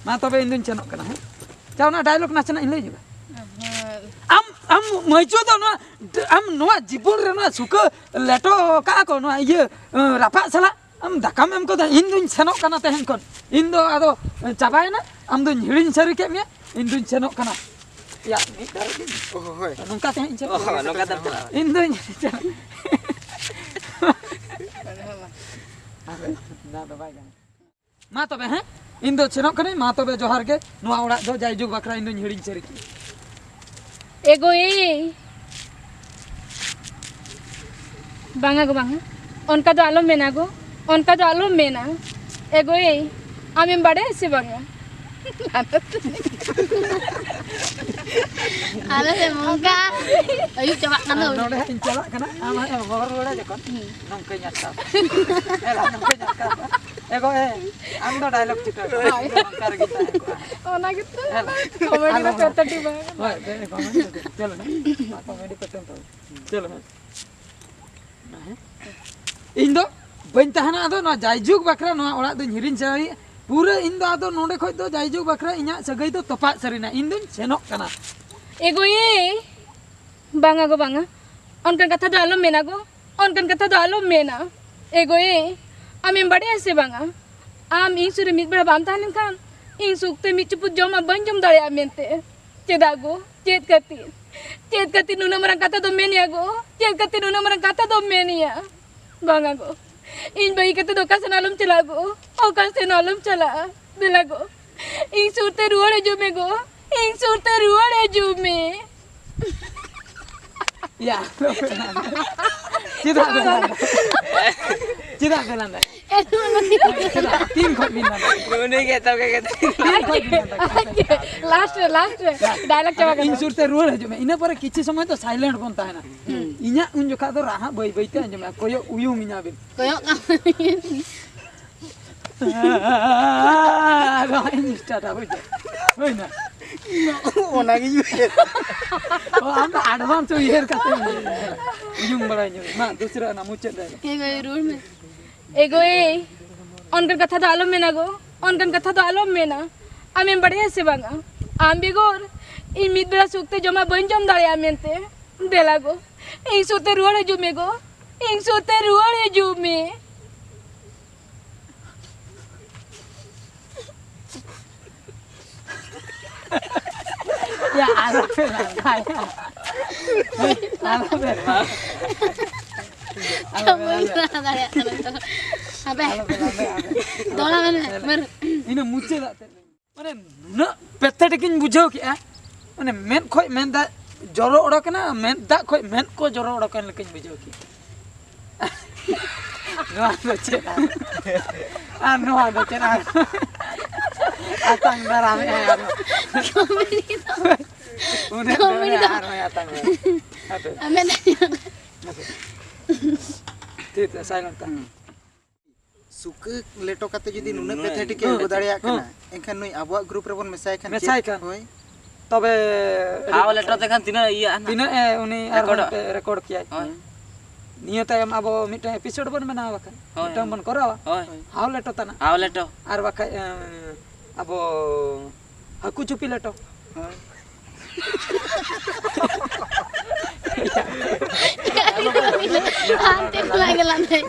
मा तबे इन दिन चेनोक कना हैं चाव ना डायलॉग नाचना इन लई am maju do no am no jibon re no suka leto ka ko no ye rapa sala am dakam am ko da indun senok kana tehen kon indo ado chabai na am dun hirin sari ke me indun senok kana ya ni dar oh nongka tehen in senok oh nongka dar indun na do bai gan ma tobe he indo senok kana ma tobe johar ge no ora do jai jug bakra indun hirin sari Ego banga go banga onka do alom mena go onka do alom mena ego amem bade se banga ala se mongka ayu coba kan node in coba kana ama gor gora je kon nongke nyata ela nongke nyata ego ando dialog cita kar kita ona gitu comedy na petati ba hoy de comedy chalo na comedy petan to chalo na indo bain tahana ado no jaijug bakra no ora do hirin chari pura indo ado node khoj do jaijug bakra inya sagai do topa sarina indun senok kana ego banga go banga onkan katha do alom mena go onkan katha do alom mena ego amem bade se banga am ing sure mit bra bam tanen kan ing sukte mit chuput joma ban jom dare amente cedago ced kati nuna marang kata do menia go ced kati nuna marang kata do menia banga go in bai kata do kasan alum chala go o kasan alum chala dilago ing surte ruare jume go ing surte ruare jume ya Cida belanda. Tim khot bin landa. Gune ke tau ke last dialog coba kan in Surte role है जो मैं इन्हें पर किसी समय तो silent बनता है ना इन्हें उन जो का तो रहा बई बईते हैं जो मैं कोई उयू मिना बिन koyo रहा इन स्टार्ट हो जाए होई ना ona gi ओ हम एडवांस हो यार करते हैं उयू बड़ा जो ना दूसरा ना मुझे दे ego rule me ego onkan katha do alom mena go onkan katha do alom mena amem bade se banga am bigor in mit bra sukte joma ban jom dare amente delago ing surte ruare jume go ing surte ruare jume ya ala pelanda ya ala pelanda kamu ira dare abe dola mer इन मुझे दाते माने न पेथेटिकिन बुझाव के माने main खोय main दा जरो ओडक ना main दा खोय मेन को जरो ओडकन लेकिन बुझाव के नोआ दो चेना आ नोआ दो चेना atang darame यार comedy उन्हें यार मैं atang अबे amen ठीक है silent suka leto kata jadi nuna pathetic ke godariya kana enkan noi abwa group rebon mesai kan hoy तबे aw leto te kan tina iya tina uni record kiya niya tayam abo mita episode bon bana wakan mitam bon korawa haw leto tana aw leto ar wakai abo haku chupi leto ante lagi lantai